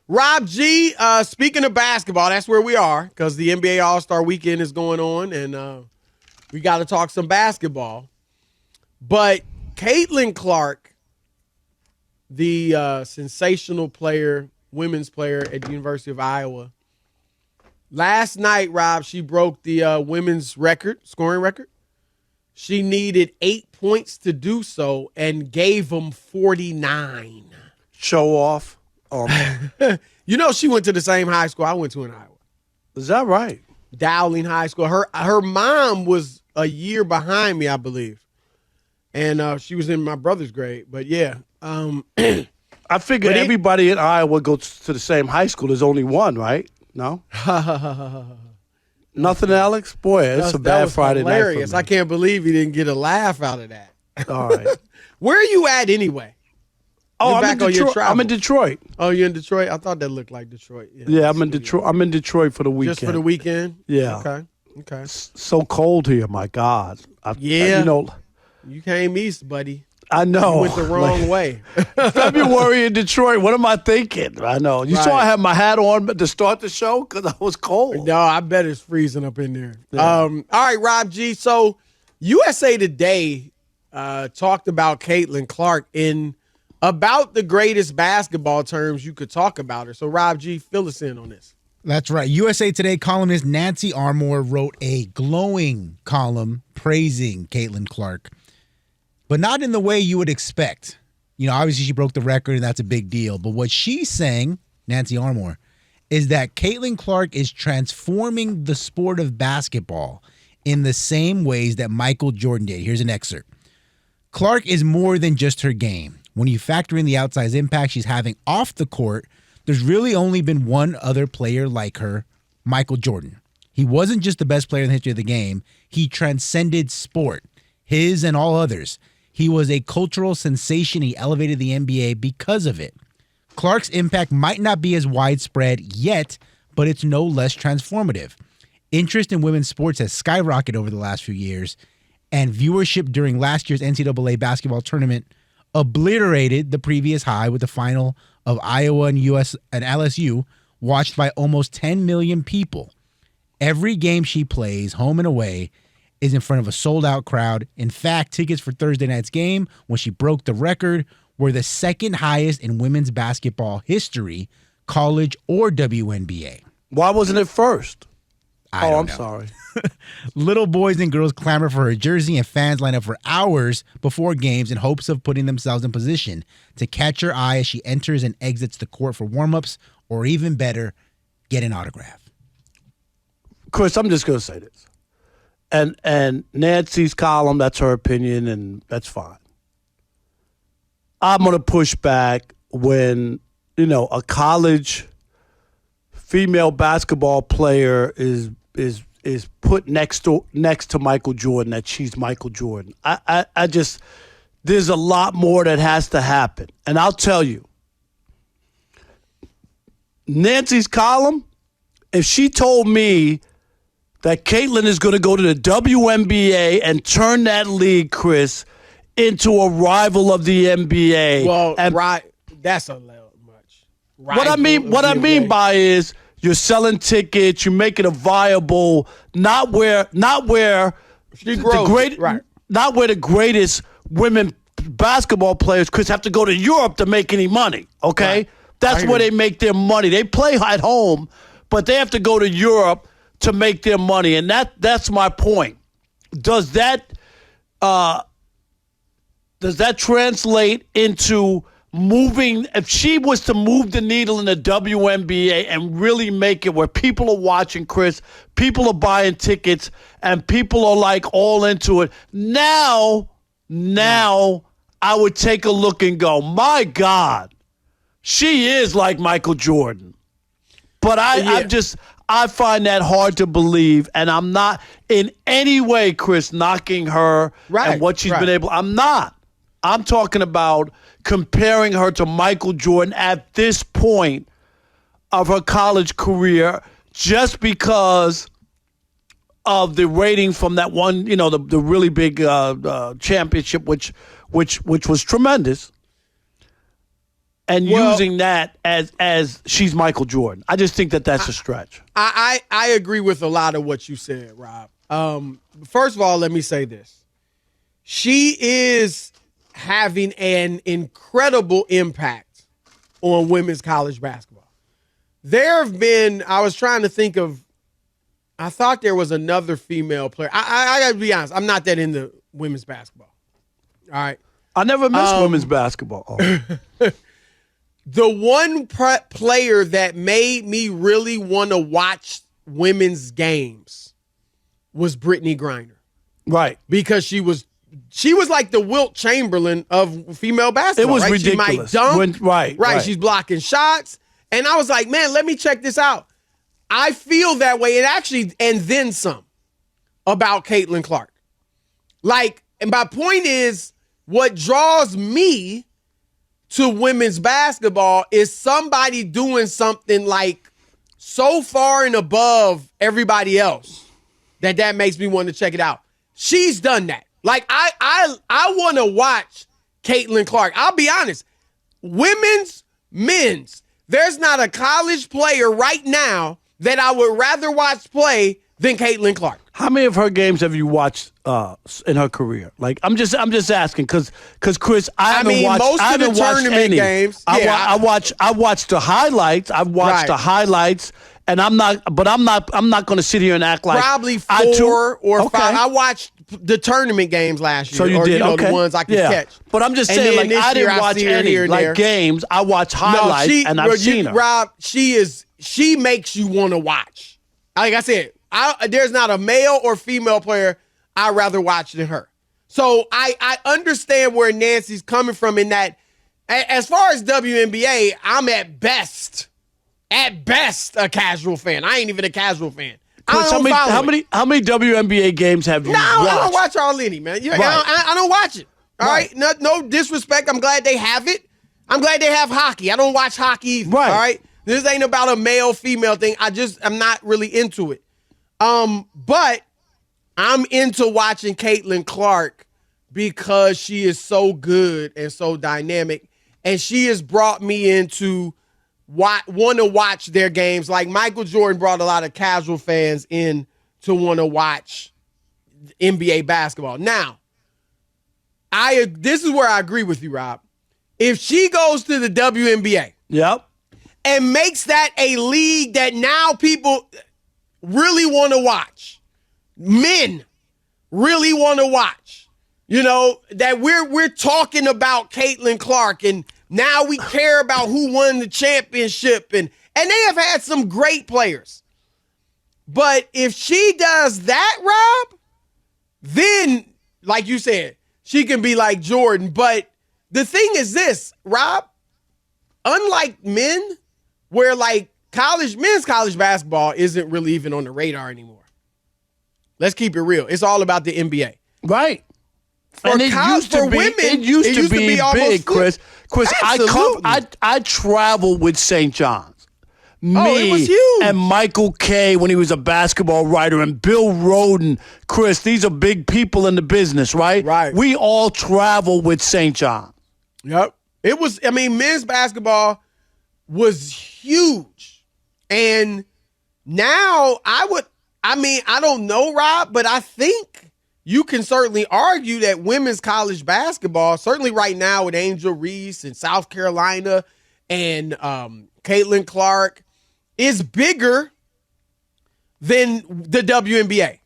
Rob G, speaking of basketball, that's where we are because the NBA All-Star Weekend is going on, and we got to talk some basketball. But Caitlin Clark, the sensational player, women's player at the University of Iowa, last night, Rob, she broke the women's scoring record. She needed 8 points to do so and gave them 49. Show off. You know, she went to the same high school I went to in Iowa. Is that right? Dowling High School. Her mom was a year behind me, I believe. And she was in my brother's grade. But, yeah. I figure everybody in Iowa goes to the same high school. There's only one, right? No? Nothing, Alex? Boy, it's a bad Friday hilarious. night for me. I can't believe you didn't get a laugh out of that. All right. Where are you at anyway? Oh, I'm in Detroit. Oh, you're in Detroit? I thought that looked like Detroit. Yeah, I'm in Detroit. I'm in Detroit for the weekend. Just for the weekend? Yeah. Okay. So cold here, my God. You came east, buddy. I know. You went the wrong way. February in Detroit. What am I thinking? I know. You saw I had my hat on to start the show because I was cold. No, I bet it's freezing up in there. Yeah. All right, Rob G. So USA Today talked about Caitlin Clark in about the greatest basketball terms you could talk about her. So, Rob G., fill us in on this. That's right. USA Today columnist Nancy Armour wrote a glowing column praising Caitlin Clark, but not in the way you would expect. You know, obviously she broke the record, and that's a big deal. But what she's saying, Nancy Armour, is that Caitlin Clark is transforming the sport of basketball in the same ways that Michael Jordan did. Here's an excerpt. Clark is more than just her game. When you factor in the outsized impact she's having off the court, there's really only been one other player like her, Michael Jordan. He wasn't just the best player in the history of the game. He transcended sport, his and all others. He was a cultural sensation. He elevated the NBA because of it. Clark's impact might not be as widespread yet, but it's no less transformative. Interest in women's sports has skyrocketed over the last few years, and viewership during last year's NCAA basketball tournament obliterated the previous high with the final of Iowa and LSU, watched by almost 10 million people. Every game she plays, home and away, is in front of a sold-out crowd. In fact, tickets for Thursday night's game, when she broke the record, were the second highest in women's basketball history, college or WNBA. Why wasn't it first? I'm sorry. Little boys and girls clamor for her jersey, and fans line up for hours before games in hopes of putting themselves in position to catch her eye as she enters and exits the court for warm-ups, or even better, get an autograph. Chris, I'm just going to say this. And Nancy's column, that's her opinion, and that's fine. I'm going to push back when, a college female basketball player is put next to Michael Jordan, that she's Michael Jordan. I just, there's a lot more that has to happen. And I'll tell you, Nancy's column, if she told me that Caitlin is going to go to the WNBA and turn that league, Chris, into a rival of the NBA. Well, that's a little much. What I mean by is you're selling tickets, you're making it viable, not where she grows, not where the greatest women basketball players, Chris, have to go to Europe to make any money. Okay, right. That's where they make their money. They play at home, but they have to go to Europe to make their money, and that's my point. Does that translate into moving? If she was to move the needle in the WNBA and really make it where people are watching, Chris, people are buying tickets, and people are like all into it. Now I would take a look and go, my God, she is like Michael Jordan. But I find that hard to believe, and I'm not in any way, Chris, knocking her and what she's been able. I'm not. I'm talking about comparing her to Michael Jordan at this point of her college career, just because of the rating from that one, the really big championship, which was tremendous. and using that as she's Michael Jordan. I just think that's a stretch. I agree with a lot of what you said, Rob. First of all, let me say this. She is having an incredible impact on women's college basketball. There have been, I was trying to think of, I thought there was another female player. I got to be honest, I'm not that into women's basketball. All right. I never missed women's basketball. Oh. The one player that made me really want to watch women's games was Brittany Griner. Right. Because she was like the Wilt Chamberlain of female basketball. It was right? ridiculous. She might dunk. Right. She's blocking shots. And I was like, man, let me check this out. I feel that way, and then some, about Caitlin Clark. Like, and my point is, what draws me to women's basketball is somebody doing something like so far and above everybody else that makes me want to check it out. She's done that. Like, I want to watch Caitlin Clark. I'll be honest. Women's, men's, there's not a college player right now that I would rather watch play than Caitlin Clark. How many of her games have you watched in her career? Like, I'm just asking because Chris, I haven't watched. Most I of haven't the watched tournament any. games. I watched the highlights. I've watched the highlights, and I'm not going to sit here and act like probably 4 or 5. I watched the tournament games last year. So you did, the ones I could catch. But I'm just And saying, then like, I didn't watch any like games. I watch highlights, and I've seen her. Rob, she makes you want to watch. Like I said, there's not a male or female player I'd rather watch than her. So I understand where Nancy's coming from in that. As far as WNBA, I'm at best a casual fan. I ain't even a casual fan. Chris, how many WNBA games have you watched? I don't watch all any, man. I don't watch it. All right. No disrespect. I'm glad they have it. I'm glad they have hockey. I don't watch hockey either. Right. All right. This ain't about a male-female thing. I'm not really into it. But I'm into watching Caitlin Clark because she is so good and so dynamic. And she has brought me into want to watch their games. Like Michael Jordan brought a lot of casual fans in to want to watch NBA basketball. Now, this is where I agree with you, Rob. If she goes to the WNBA, yep, and makes that a league that now people really want to watch, men really want to watch, that we're talking about Caitlin Clark, and now we care about who won the championship, and they have had some great players. But if she does that, Rob, then, like you said, she can be like Jordan. But the thing is this, Rob, unlike men, where like men's college basketball isn't really even on the radar anymore. Let's keep it real. It's all about the NBA. Right. For women, it used to be big, Chris. Absolutely. I traveled with St. John's. It was huge. And Michael Kay when he was a basketball writer, and Bill Roden. Chris, these are big people in the business, right? Right. We all travel with St. John. Yep. It was, men's basketball was huge. And now I don't know, Rob, but I think you can certainly argue that women's college basketball, certainly right now with Angel Reese in South Carolina and Caitlin Clark, is bigger than the WNBA.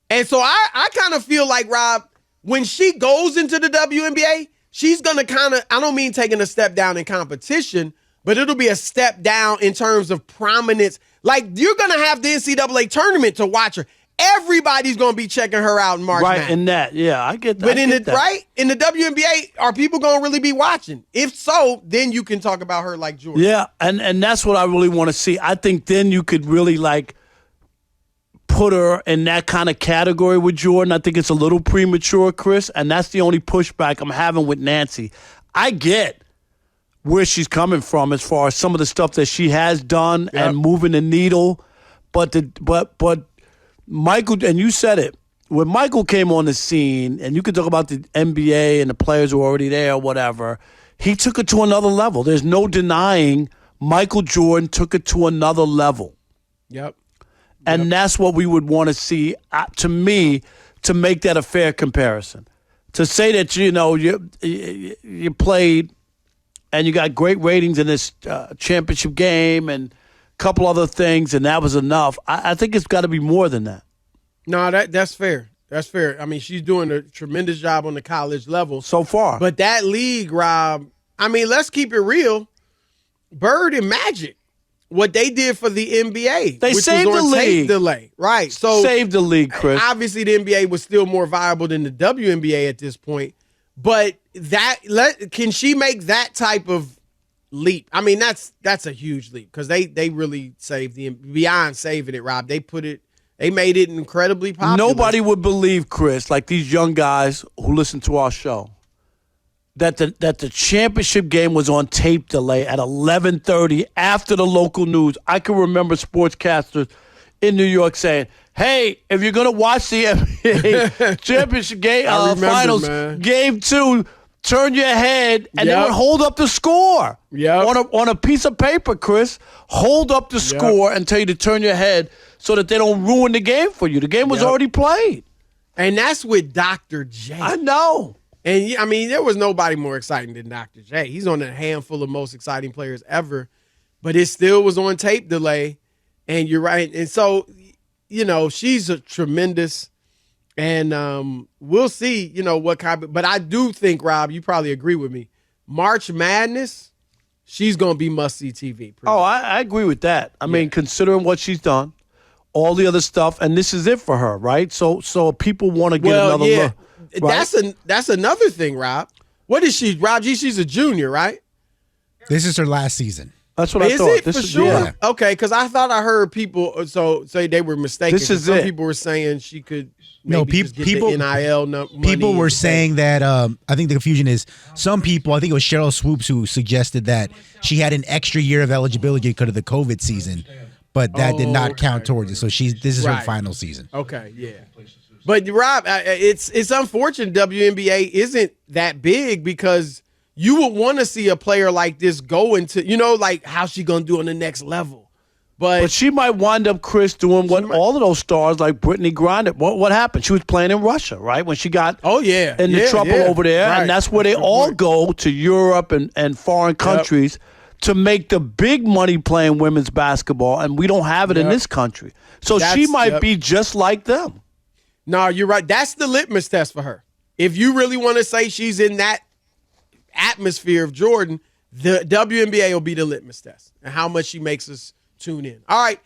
And so I kind of feel like, Rob, when she goes into the WNBA, she's going to kind of, I don't mean taking a step down in competition, but it'll be a step down in terms of prominence. Like, you're going to have the NCAA tournament to watch her. Everybody's going to be checking her out in March Madness. Right, in that. Yeah, I get that. But in the WNBA, are people going to really be watching? If so, then you can talk about her like Jordan. Yeah, and that's what I really want to see. I think then you could really, like, put her in that kind of category with Jordan. I think it's a little premature, Chris, and that's the only pushback I'm having with Nancy. I get where she's coming from as far as some of the stuff that she has done and moving the needle, but Michael, and you said it, when Michael came on the scene, and you could talk about the NBA and the players who were already there or whatever, he took it to another level. There's no denying Michael Jordan took it to another level. Yep. And that's what we would want to see, to me, to make that a fair comparison. To say that, you played and you got great ratings in this championship game and a couple other things, and that was enough. I think it's got to be more than that. No, that's fair. That's fair. I mean, she's doing a tremendous job on the college level. So far. But that league, Rob, I mean, let's keep it real. Bird and Magic, what they did for the NBA. They which saved was on the tape league. delay. Right. So Saved the league, Chris. Obviously, the NBA was still more viable than the WNBA at this point. But can she make that type of leap? I mean, that's a huge leap because they really saved beyond saving it, Rob. They made it incredibly popular. Nobody would believe, Chris, like these young guys who listen to our show, that the championship game was on tape delay at 11:30 after the local news. I can remember sportscasters in New York saying, "Hey, if you're gonna watch the NBA championship game finals, man. game 2, turn your head," and they would hold up the score on a piece of paper, Chris. Hold up the score and tell you to turn your head so that they don't ruin the game for you. The game was already played. And that's with Dr. J. I know. And, I mean, there was nobody more exciting than Dr. J. He's on a handful of most exciting players ever. But it still was on tape delay. And you're right. And so, she's a tremendous. And we'll see, what kind of. But I do think, Rob, you probably agree with me. March Madness, she's going to be must-see TV. I agree with that. I mean, considering what she's done, all the other stuff, and this is it for her, right? So people want to get another look. Right? That's another thing, Rob. What is she, Rob G? She's a junior, right? This is her last season. That's what I thought. Is it this for is, sure? Yeah. Okay, because I thought I heard people say they were mistaken. This is Some it. people were saying she could just get people the NIL money. People were saying that. I think the confusion is some people. I think it was Cheryl Swoops who suggested that she had an extra year of eligibility because of the COVID season, but that did not count towards it. So this is her final season. Okay, yeah. But Rob, it's unfortunate WNBA isn't that big because you would want to see a player like this go into, like how's she going to do on the next level. But she might wind up, Chris, doing what all of those stars like Brittany Griner. What happened? She was playing in Russia, right? When she got in the trouble over there. Right. And that's where they all go to Europe and foreign countries to make the big money playing women's basketball. And we don't have it in this country. So she might be just like them. No, you're right. That's the litmus test for her. If you really want to say she's in that atmosphere of Jordan, the WNBA will be the litmus test and how much she makes us tune in. All right,